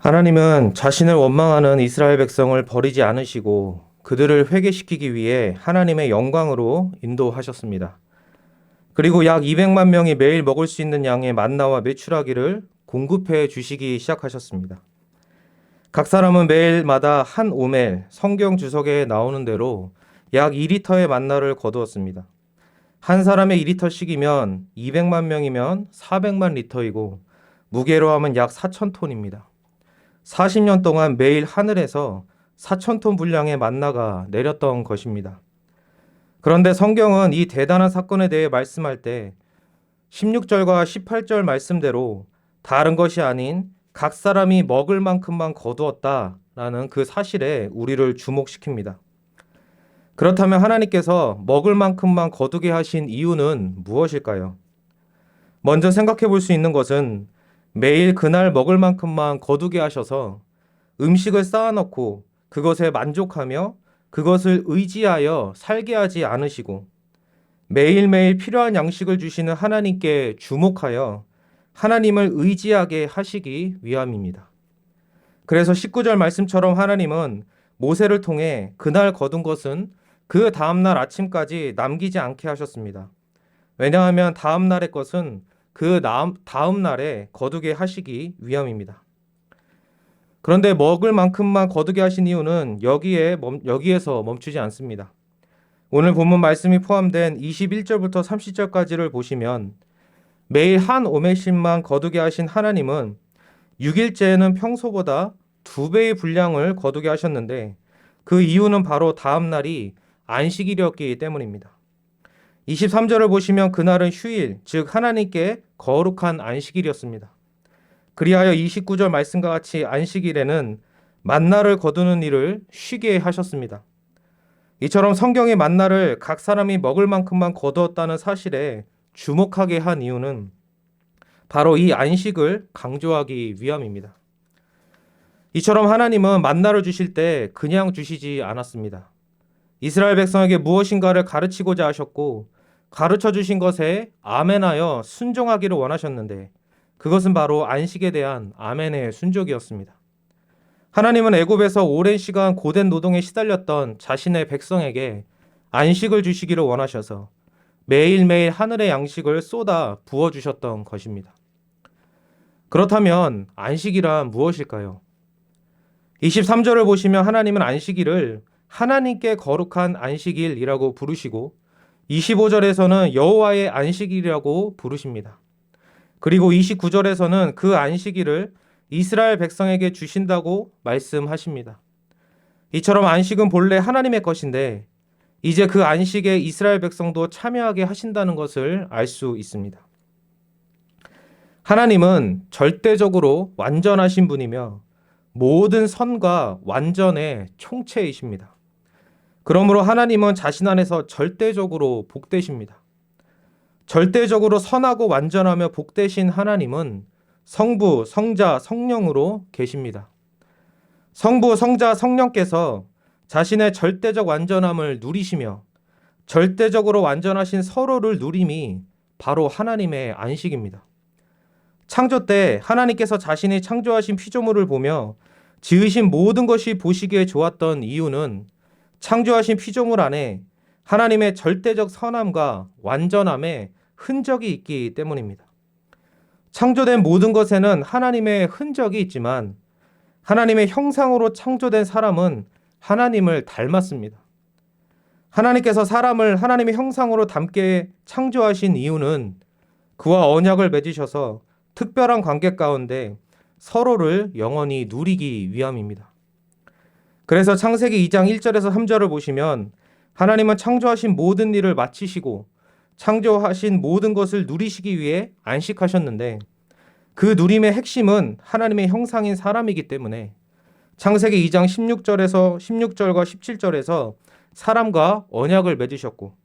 하나님은 자신을 원망하는 이스라엘 백성을 버리지 않으시고 그들을 회개시키기 위해 하나님의 영광으로 인도하셨습니다. 그리고 약 200만 명이 매일 먹을 수 있는 양의 만나와 메추라기를 공급해 주시기 시작하셨습니다. 각 사람은 매일마다 한 오멜, 성경 주석에 나오는 대로 약 2리터의 만나를 거두었습니다. 한 사람의 2리터씩이면 200만 명이면 400만 리터이고 무게로 하면 약 4,000톤입니다. 40년 동안 매일 하늘에서 4,000톤 분량의 만나가 내렸던 것입니다. 그런데 성경은 이 대단한 사건에 대해 말씀할 때 16절과 18절 말씀대로 다른 것이 아닌 각 사람이 먹을 만큼만 거두었다라는 그 사실에 우리를 주목시킵니다. 그렇다면 하나님께서 먹을 만큼만 거두게 하신 이유는 무엇일까요? 먼저 생각해 볼 수 있는 것은 매일 그날 먹을 만큼만 거두게 하셔서 음식을 쌓아놓고 그것에 만족하며 그것을 의지하여 살게 하지 않으시고 매일매일 필요한 양식을 주시는 하나님께 주목하여 하나님을 의지하게 하시기 위함입니다. 그래서 19절 말씀처럼 하나님은 모세를 통해 그날 거둔 것은 그 다음날 아침까지 남기지 않게 하셨습니다. 왜냐하면 다음날의 것은 그 다음 날에 거두게 하시기 위함입니다. 그런데 먹을 만큼만 거두게 하신 이유는 여기에서 멈추지 않습니다. 오늘 본문 말씀이 포함된 21절부터 30절까지를 보시면 매일 한 오멜씩만 거두게 하신 하나님은 6일째에는 평소보다 2배의 분량을 거두게 하셨는데 그 이유는 바로 다음 날이 안식일이었기 때문입니다. 23절을 보시면 그날은 휴일, 즉 하나님께 거룩한 안식일이었습니다. 그리하여 29절 말씀과 같이 안식일에는 만나를 거두는 일을 쉬게 하셨습니다. 이처럼 성경의 만나를 각 사람이 먹을 만큼만 거두었다는 사실에 주목하게 한 이유는 바로 이 안식을 강조하기 위함입니다. 이처럼 하나님은 만나를 주실 때 그냥 주시지 않았습니다. 이스라엘 백성에게 무엇인가를 가르치고자 하셨고 가르쳐 주신 것에 아멘하여 순종하기를 원하셨는데 그것은 바로 안식에 대한 아멘의 순종이었습니다. 하나님은 애굽에서 오랜 시간 고된 노동에 시달렸던 자신의 백성에게 안식을 주시기를 원하셔서 매일매일 하늘의 양식을 쏟아 부어주셨던 것입니다. 그렇다면 안식이란 무엇일까요? 23절을 보시면 하나님은 안식일을 하나님께 거룩한 안식일이라고 부르시고 25절에서는 여호와의 안식일이라고 부르십니다. 그리고 29절에서는 그 안식일을 이스라엘 백성에게 주신다고 말씀하십니다. 이처럼 안식은 본래 하나님의 것인데 이제 그 안식에 이스라엘 백성도 참여하게 하신다는 것을 알 수 있습니다. 하나님은 절대적으로 완전하신 분이며 모든 선과 완전의 총체이십니다. 그러므로 하나님은 자신 안에서 절대적으로 복되십니다. 절대적으로 선하고 완전하며 복되신 하나님은 성부, 성자, 성령으로 계십니다. 성부, 성자, 성령께서 자신의 절대적 완전함을 누리시며 절대적으로 완전하신 서로를 누림이 바로 하나님의 안식입니다. 창조 때 하나님께서 자신이 창조하신 피조물을 보며 지으신 모든 것이 보시기에 좋았던 이유는 창조하신 피조물 안에 하나님의 절대적 선함과 완전함의 흔적이 있기 때문입니다. 창조된 모든 것에는 하나님의 흔적이 있지만 하나님의 형상으로 창조된 사람은 하나님을 닮았습니다. 하나님께서 사람을 하나님의 형상으로 닮게 창조하신 이유는 그와 언약을 맺으셔서 특별한 관계 가운데 서로를 영원히 누리기 위함입니다. 그래서 창세기 2장 1절에서 3절을 보시면 하나님은 창조하신 모든 일을 마치시고 창조하신 모든 것을 누리시기 위해 안식하셨는데 그 누림의 핵심은 하나님의 형상인 사람이기 때문에 창세기 2장 16절과 17절에서 사람과 언약을 맺으셨고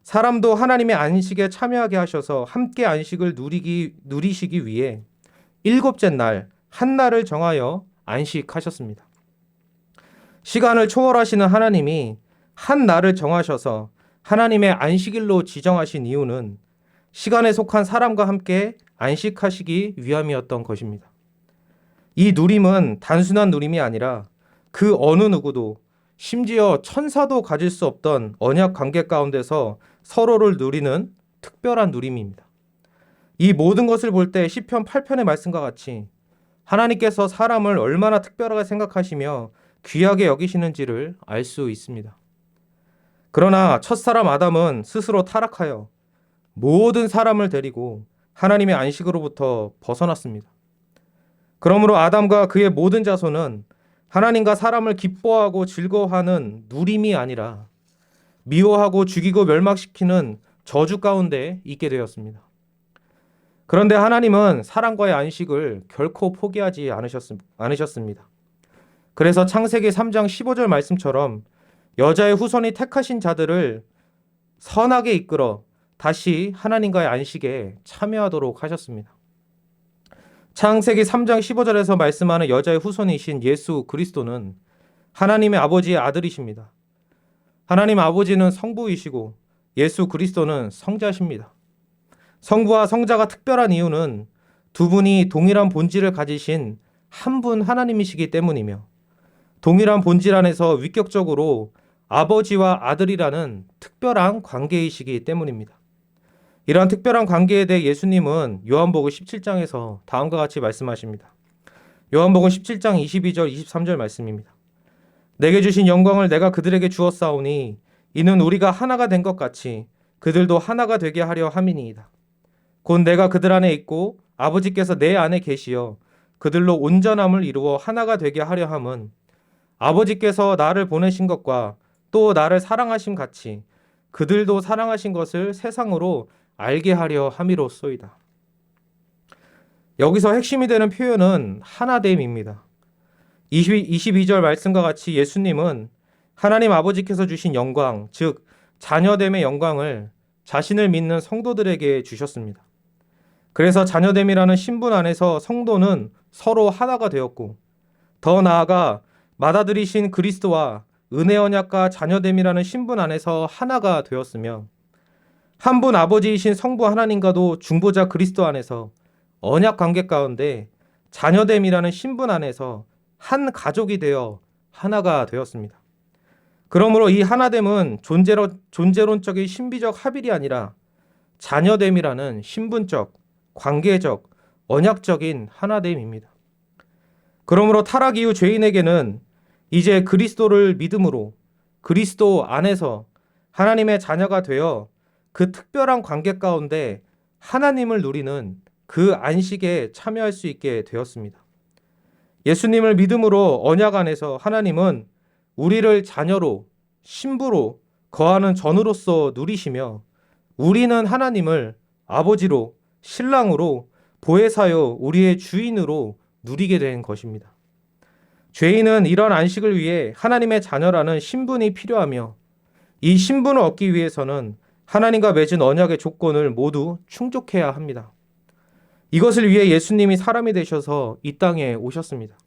사람도 하나님의 안식에 참여하게 하셔서 함께 안식을 누리시기 위해 일곱째 날, 한 날을 정하여 안식하셨습니다. 시간을 초월하시는 하나님이 한 날을 정하셔서 하나님의 안식일로 지정하신 이유는 시간에 속한 사람과 함께 안식하시기 위함이었던 것입니다. 이 누림은 단순한 누림이 아니라 그 어느 누구도, 심지어 천사도 가질 수 없던 언약 관계 가운데서 서로를 누리는 특별한 누림입니다. 이 모든 것을 볼 때 시편 8편의 말씀과 같이 하나님께서 사람을 얼마나 특별하게 생각하시며 귀하게 여기시는지를 알 수 있습니다. 그러나 첫사람 아담은 스스로 타락하여 모든 사람을 데리고 하나님의 안식으로부터 벗어났습니다. 그러므로 아담과 그의 모든 자손은 하나님과 사람을 기뻐하고 즐거워하는 누림이 아니라 미워하고 죽이고 멸망시키는 저주 가운데 있게 되었습니다. 그런데 하나님은 사람과의 안식을 결코 포기하지 않으셨습니다. 그래서 창세기 3장 15절 말씀처럼 여자의 후손이 택하신 자들을 선하게 이끌어 다시 하나님과의 안식에 참여하도록 하셨습니다. 창세기 3장 15절에서 말씀하는 여자의 후손이신 예수 그리스도는 하나님의 아버지의 아들이십니다. 하나님 아버지는 성부이시고 예수 그리스도는 성자십니다. 성부와 성자가 특별한 이유는 두 분이 동일한 본질을 가지신 한 분 하나님이시기 때문이며 동일한 본질 안에서 위격적으로 아버지와 아들이라는 특별한 관계이시기 때문입니다. 이러한 특별한 관계에 대해 예수님은 요한복음 17장에서 다음과 같이 말씀하십니다. 요한복음 17장 22절 23절 말씀입니다. 내게 주신 영광을 내가 그들에게 주었사오니 이는 우리가 하나가 된 것 같이 그들도 하나가 되게 하려 함이니이다. 곧 내가 그들 안에 있고 아버지께서 내 안에 계시어 그들로 온전함을 이루어 하나가 되게 하려 함은 아버지께서 나를 보내신 것과 또 나를 사랑하심 같이 그들도 사랑하신 것을 세상으로 알게 하려 함이로소이다. 여기서 핵심이 되는 표현은 하나됨입니다. 22절 말씀과 같이 예수님은 하나님 아버지께서 주신 영광, 즉 자녀됨의 영광을 자신을 믿는 성도들에게 주셨습니다. 그래서 자녀됨이라는 신분 안에서 성도는 서로 하나가 되었고 더 나아가 받아들이신 그리스도와 은혜 언약과 자녀됨이라는 신분 안에서 하나가 되었으며 한 분 아버지이신 성부 하나님과도 중보자 그리스도 안에서 언약 관계 가운데 자녀됨이라는 신분 안에서 한 가족이 되어 하나가 되었습니다. 그러므로 이 하나됨은 존재론적인 신비적 합일이 아니라 자녀됨이라는 신분적, 관계적, 언약적인 하나됨입니다. 그러므로 타락 이후 죄인에게는 이제 그리스도를 믿음으로 그리스도 안에서 하나님의 자녀가 되어 그 특별한 관계 가운데 하나님을 누리는 그 안식에 참여할 수 있게 되었습니다. 예수님을 믿음으로 언약 안에서 하나님은 우리를 자녀로, 신부로 거하는 전으로서 누리시며 우리는 하나님을 아버지로, 신랑으로, 보혜사요 우리의 주인으로 누리게 된 것입니다. 죄인은 이런 안식을 위해 하나님의 자녀라는 신분이 필요하며 이 신분을 얻기 위해서는 하나님과 맺은 언약의 조건을 모두 충족해야 합니다. 이것을 위해 예수님이 사람이 되셔서 이 땅에 오셨습니다.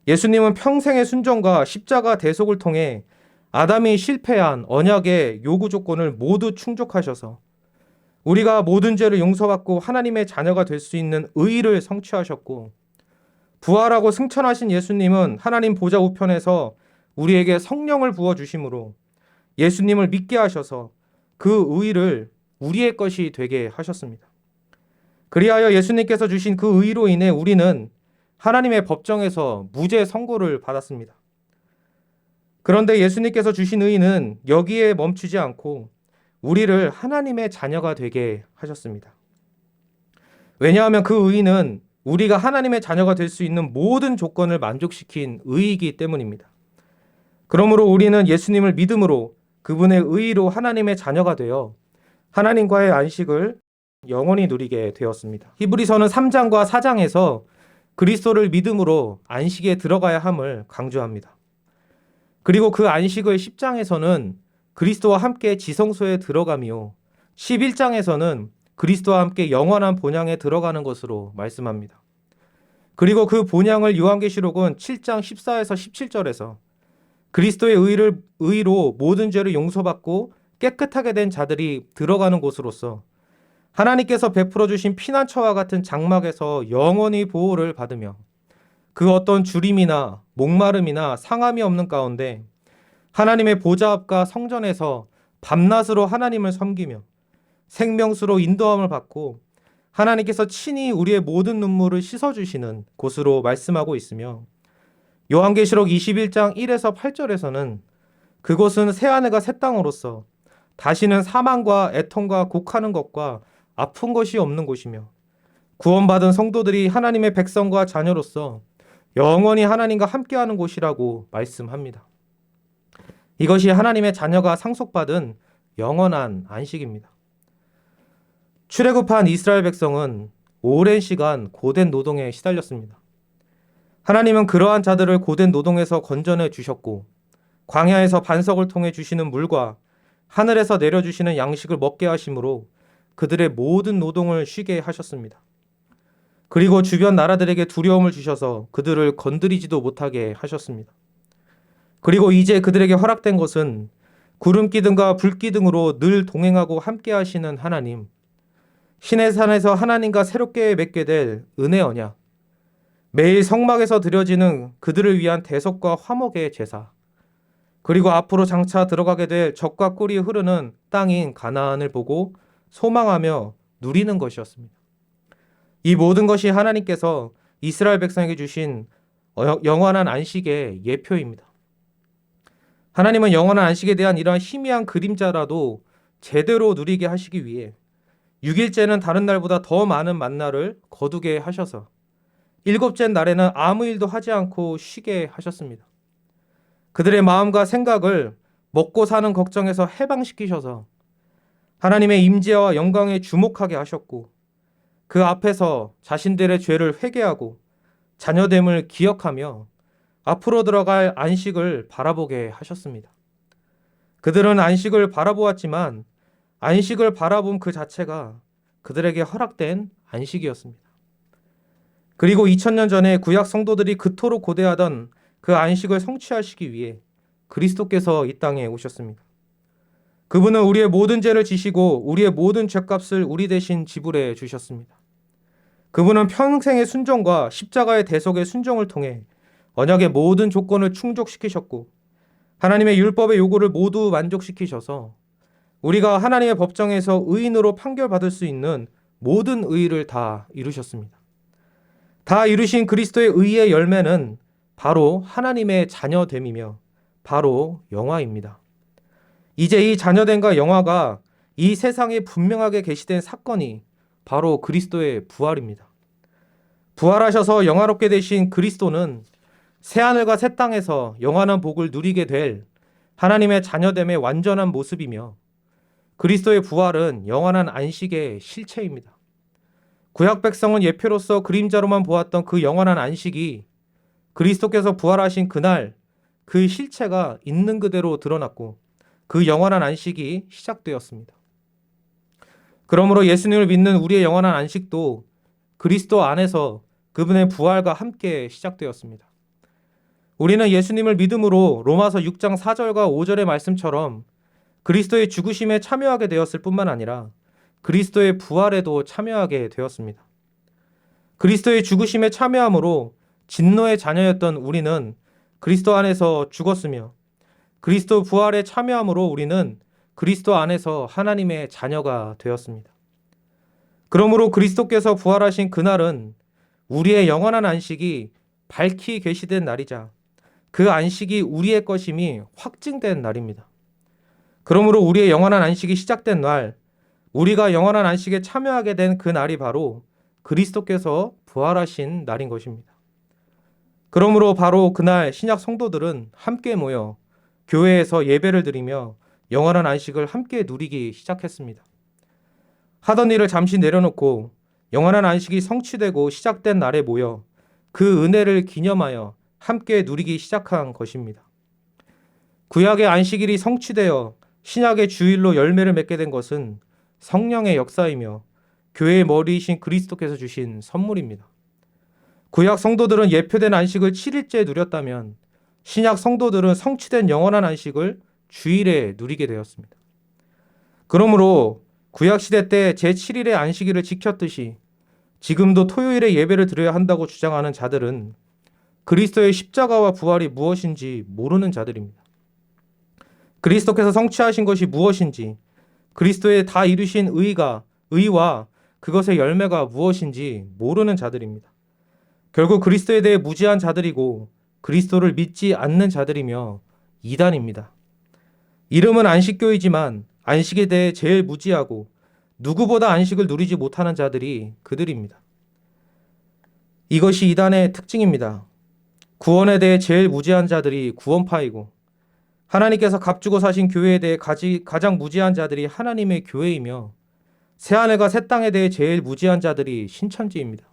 예수님은 평생의 순종과 십자가 대속을 통해 아담이 실패한 언약의 요구 조건을 모두 충족하셔서 우리가 모든 죄를 용서받고 하나님의 자녀가 될 수 있는 의의를 성취하셨고 부활하고 승천하신 예수님은 하나님 보좌 우편에서 우리에게 성령을 부어주심으로 예수님을 믿게 하셔서 그 의의를 우리의 것이 되게 하셨습니다. 그리하여 예수님께서 주신 그 의의로 인해 우리는 하나님의 법정에서 무죄 선고를 받았습니다. 그런데 예수님께서 주신 의의는 여기에 멈추지 않고 우리를 하나님의 자녀가 되게 하셨습니다. 왜냐하면 그 의의는 우리가 하나님의 자녀가 될 수 있는 모든 조건을 만족시킨 의의이기 때문입니다. 그러므로 우리는 예수님을 믿음으로 그분의 의의로 하나님의 자녀가 되어 하나님과의 안식을 영원히 누리게 되었습니다. 히브리서는 3장과 4장에서 그리스도를 믿음으로 안식에 들어가야 함을 강조합니다. 그리고 그 안식의 10장에서는 그리스도와 함께 지성소에 들어가며 11장에서는 그리스도와 함께 영원한 본향에 들어가는 것으로 말씀합니다. 그리고 그 본향을 요한계시록은 7장 14에서 17절에서 그리스도의 의로 모든 죄를 용서받고 깨끗하게 된 자들이 들어가는 곳으로서 하나님께서 베풀어 주신 피난처와 같은 장막에서 영원히 보호를 받으며 그 어떤 주림이나 목마름이나 상함이 없는 가운데 하나님의 보좌 앞과 성전에서 밤낮으로 하나님을 섬기며 생명수로 인도함을 받고 하나님께서 친히 우리의 모든 눈물을 씻어주시는 곳으로 말씀하고 있으며, 요한계시록 21장 1에서 8절에서는 그곳은 새하늘과 새 땅으로서 다시는 사망과 애통과 곡하는 것과 아픈 것이 없는 곳이며 구원받은 성도들이 하나님의 백성과 자녀로서 영원히 하나님과 함께하는 곳이라고 말씀합니다. 이것이 하나님의 자녀가 상속받은 영원한 안식입니다. 출애굽한 이스라엘 백성은 오랜 시간 고된 노동에 시달렸습니다. 하나님은 그러한 자들을 고된 노동에서 건져내 주셨고 광야에서 반석을 통해 주시는 물과 하늘에서 내려주시는 양식을 먹게 하심으로 그들의 모든 노동을 쉬게 하셨습니다. 그리고 주변 나라들에게 두려움을 주셔서 그들을 건드리지도 못하게 하셨습니다. 그리고 이제 그들에게 허락된 것은 구름기둥과 불기둥으로 늘 동행하고 함께 하시는 하나님, 시내산에서 하나님과 새롭게 맺게 될 은혜 언약, 매일 성막에서 드려지는 그들을 위한 대속과 화목의 제사, 그리고 앞으로 장차 들어가게 될 젖과 꿀이 흐르는 땅인 가나안을 보고 소망하며 누리는 것이었습니다. 이 모든 것이 하나님께서 이스라엘 백성에게 주신 영원한 안식의 예표입니다. 하나님은 영원한 안식에 대한 이러한 희미한 그림자라도 제대로 누리게 하시기 위해 6일째는 다른 날보다 더 많은 만나를 거두게 하셔서 7째 날에는 아무 일도 하지 않고 쉬게 하셨습니다. 그들의 마음과 생각을 먹고 사는 걱정에서 해방시키셔서 하나님의 임재와 영광에 주목하게 하셨고, 그 앞에서 자신들의 죄를 회개하고 자녀됨을 기억하며 앞으로 들어갈 안식을 바라보게 하셨습니다. 그들은 안식을 바라보았지만 안식을 바라본 그 자체가 그들에게 허락된 안식이었습니다. 그리고 2000년 전에 구약 성도들이 그토록 고대하던 그 안식을 성취하시기 위해 그리스도께서 이 땅에 오셨습니다. 그분은 우리의 모든 죄를 지시고 우리의 모든 죄값을 우리 대신 지불해 주셨습니다. 그분은 평생의 순종과 십자가의 대속의 순종을 통해 언약의 모든 조건을 충족시키셨고 하나님의 율법의 요구를 모두 만족시키셔서 우리가 하나님의 법정에서 의인으로 판결받을 수 있는 모든 의의를 다 이루셨습니다. 다 이루신 그리스도의 의의 열매는 바로 하나님의 자녀됨이며 바로 영화입니다. 이제 이 자녀됨과 영화가 이 세상에 분명하게 계시된 사건이 바로 그리스도의 부활입니다. 부활하셔서 영화롭게 되신 그리스도는 새하늘과 새 땅에서 영원한 복을 누리게 될 하나님의 자녀됨의 완전한 모습이며, 그리스도의 부활은 영원한 안식의 실체입니다. 구약 백성은 예표로서 그림자로만 보았던 그 영원한 안식이 그리스도께서 부활하신 그날 그 실체가 있는 그대로 드러났고 그 영원한 안식이 시작되었습니다. 그러므로 예수님을 믿는 우리의 영원한 안식도 그리스도 안에서 그분의 부활과 함께 시작되었습니다. 우리는 예수님을 믿음으로 로마서 6장 4절과 5절의 말씀처럼 그리스도의 죽으심에 참여하게 되었을 뿐만 아니라 그리스도의 부활에도 참여하게 되었습니다. 그리스도의 죽으심에 참여함으로 진노의 자녀였던 우리는 그리스도 안에서 죽었으며, 그리스도 부활에 참여함으로 우리는 그리스도 안에서 하나님의 자녀가 되었습니다. 그러므로 그리스도께서 부활하신 그날은 우리의 영원한 안식이 밝히 계시된 날이자 그 안식이 우리의 것임이 확증된 날입니다. 그러므로 우리의 영원한 안식이 시작된 날, 우리가 영원한 안식에 참여하게 된 그 날이 바로 그리스도께서 부활하신 날인 것입니다. 그러므로 바로 그날 신약 성도들은 함께 모여 교회에서 예배를 드리며 영원한 안식을 함께 누리기 시작했습니다. 하던 일을 잠시 내려놓고 영원한 안식이 성취되고 시작된 날에 모여 그 은혜를 기념하여 함께 누리기 시작한 것입니다. 구약의 안식일이 성취되어 신약의 주일로 열매를 맺게 된 것은 성령의 역사이며 교회의 머리이신 그리스도께서 주신 선물입니다. 구약 성도들은 예표된 안식을 7일째 누렸다면 신약 성도들은 성취된 영원한 안식을 주일에 누리게 되었습니다. 그러므로 구약시대 때 제7일의 안식일을 지켰듯이 지금도 토요일에 예배를 드려야 한다고 주장하는 자들은 그리스도의 십자가와 부활이 무엇인지 모르는 자들입니다. 그리스도께서 성취하신 것이 무엇인지, 그리스도의 다 이루신 의와 그것의 열매가 무엇인지 모르는 자들입니다. 결국 그리스도에 대해 무지한 자들이고 그리스도를 믿지 않는 자들이며 이단입니다. 이름은 안식교이지만 안식에 대해 제일 무지하고 누구보다 안식을 누리지 못하는 자들이 그들입니다. 이것이 이단의 특징입니다. 구원에 대해 제일 무지한 자들이 구원파이고 하나님께서 값주고 사신 교회에 대해 가장 무지한 자들이 하나님의 교회이며 새하늘과 새 땅에 대해 제일 무지한 자들이 신천지입니다.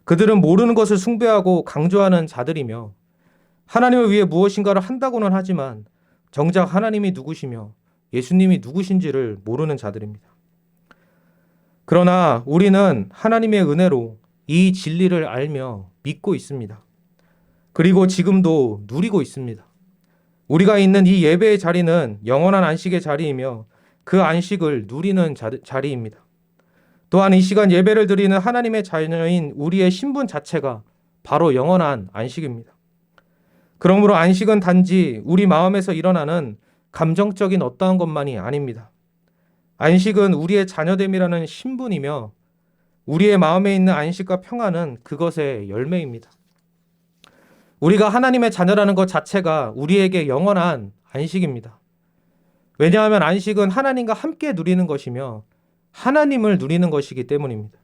그들은 모르는 것을 숭배하고 강조하는 자들이며 하나님을 위해 무엇인가를 한다고는 하지만 정작 하나님이 누구시며 예수님이 누구신지를 모르는 자들입니다. 그러나 우리는 하나님의 은혜로 이 진리를 알며 믿고 있습니다. 그리고 지금도 누리고 있습니다. 우리가 있는 이 예배의 자리는 영원한 안식의 자리이며 그 안식을 누리는 자리입니다. 또한 이 시간 예배를 드리는 하나님의 자녀인 우리의 신분 자체가 바로 영원한 안식입니다. 그러므로 안식은 단지 우리 마음에서 일어나는 감정적인 어떠한 것만이 아닙니다. 안식은 우리의 자녀됨이라는 신분이며 우리의 마음에 있는 안식과 평안은 그것의 열매입니다. 우리가 하나님의 자녀라는 것 자체가 우리에게 영원한 안식입니다. 왜냐하면 안식은 하나님과 함께 누리는 것이며 하나님을 누리는 것이기 때문입니다.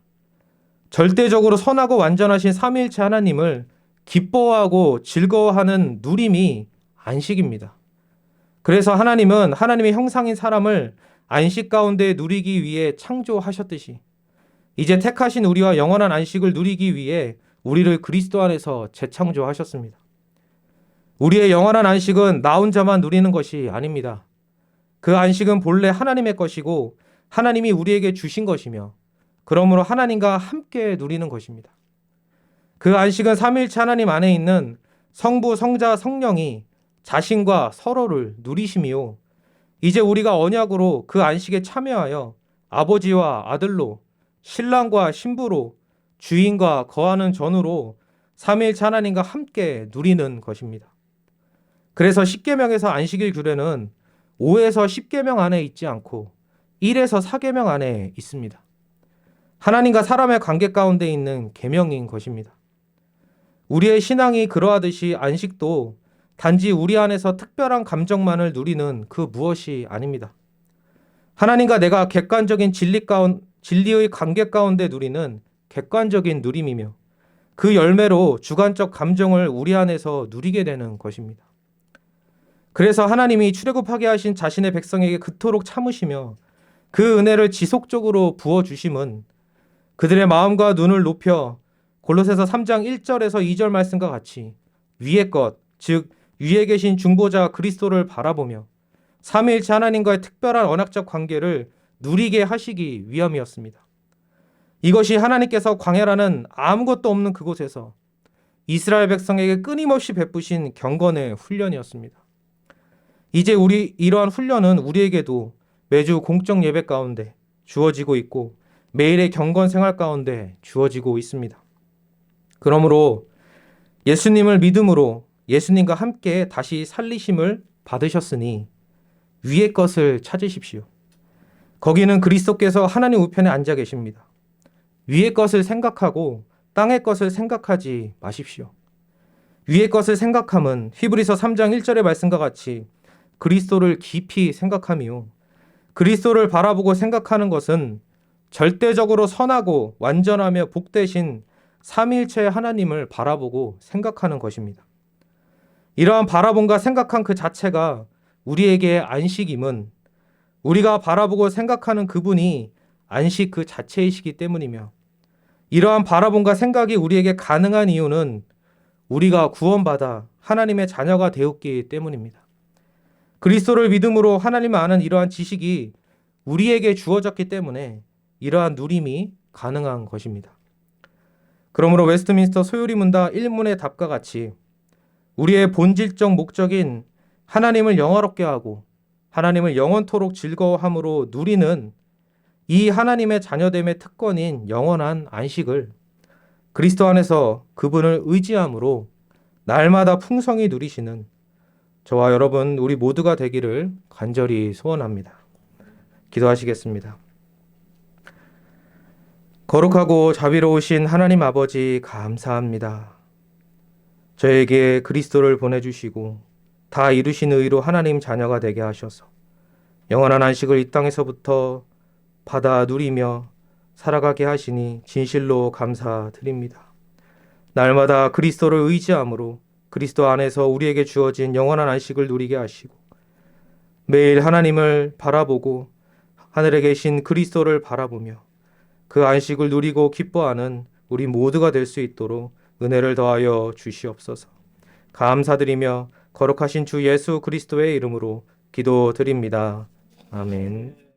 절대적으로 선하고 완전하신 삼위일체 하나님을 기뻐하고 즐거워하는 누림이 안식입니다. 그래서 하나님은 하나님의 형상인 사람을 안식 가운데 누리기 위해 창조하셨듯이 이제 택하신 우리와 영원한 안식을 누리기 위해 우리를 그리스도 안에서 재창조하셨습니다. 우리의 영원한 안식은 나 혼자만 누리는 것이 아닙니다. 그 안식은 본래 하나님의 것이고 하나님이 우리에게 주신 것이며 그러므로 하나님과 함께 누리는 것입니다. 그 안식은 삼위일체 하나님 안에 있는 성부, 성자, 성령이 자신과 서로를 누리심이요. 이제 우리가 언약으로 그 안식에 참여하여 아버지와 아들로 신랑과 신부로 주인과 거하는 전으로 삼위일체 하나님과 함께 누리는 것입니다. 그래서 십계명에서 안식일 규례는 5에서 10계명 안에 있지 않고 1에서 4계명 안에 있습니다. 하나님과 사람의 관계 가운데 있는 계명인 것입니다. 우리의 신앙이 그러하듯이 안식도 단지 우리 안에서 특별한 감정만을 누리는 그 무엇이 아닙니다. 하나님과 내가 객관적인 진리의 관계 가운데 누리는 객관적인 누림이며 그 열매로 주관적 감정을 우리 안에서 누리게 되는 것입니다. 그래서 하나님이 출애굽하게 하신 자신의 백성에게 그토록 참으시며 그 은혜를 지속적으로 부어주심은 그들의 마음과 눈을 높여 골로새서 3장 1절에서 2절 말씀과 같이 위의 것, 즉 위에 계신 중보자 그리스도를 바라보며 삼위일체 하나님과의 특별한 언약적 관계를 누리게 하시기 위함이었습니다. 이것이 하나님께서 광야라는 아무것도 없는 그곳에서 이스라엘 백성에게 끊임없이 베푸신 경건의 훈련이었습니다. 이제 이러한 훈련은 우리에게도 매주 공적 예배 가운데 주어지고 있고 매일의 경건 생활 가운데 주어지고 있습니다. 그러므로 예수님을 믿음으로 예수님과 함께 다시 살리심을 받으셨으니 위의 것을 찾으십시오. 거기는 그리스도께서 하나님 우편에 앉아 계십니다. 위의 것을 생각하고 땅의 것을 생각하지 마십시오. 위의 것을 생각함은 히브리서 3장 1절의 말씀과 같이 그리스도를 깊이 생각하며 그리스도를 바라보고 생각하는 것은 절대적으로 선하고 완전하며 복되신 삼위일체의 하나님을 바라보고 생각하는 것입니다. 이러한 바라봄과 생각한 그 자체가 우리에게 안식임은 우리가 바라보고 생각하는 그분이 안식 그 자체이시기 때문이며 이러한 바라봄과 생각이 우리에게 가능한 이유는 우리가 구원받아 하나님의 자녀가 되었기 때문입니다. 그리스도를 믿음으로 하나님을 아는 이러한 지식이 우리에게 주어졌기 때문에 이러한 누림이 가능한 것입니다. 그러므로 웨스트민스터 소요리 문답 1문의 답과 같이 우리의 본질적 목적인 하나님을 영화롭게 하고 하나님을 영원토록 즐거워함으로 누리는 이 하나님의 자녀됨의 특권인 영원한 안식을 그리스도 안에서 그분을 의지함으로 날마다 풍성히 누리시는 저와 여러분 우리 모두가 되기를 간절히 소원합니다. 기도하시겠습니다. 거룩하고 자비로우신 하나님 아버지 감사합니다. 저에게 그리스도를 보내주시고 다 이루신 의로 하나님 자녀가 되게 하셔서 영원한 안식을 이 땅에서부터 받아 누리며 살아가게 하시니 진실로 감사드립니다. 날마다 그리스도를 의지함으로 그리스도 안에서 우리에게 주어진 영원한 안식을 누리게 하시고 매일 하나님을 바라보고 하늘에 계신 그리스도를 바라보며 그 안식을 누리고 기뻐하는 우리 모두가 될 수 있도록 은혜를 더하여 주시옵소서. 감사드리며 거룩하신 주 예수 그리스도의 이름으로 기도드립니다. 아멘.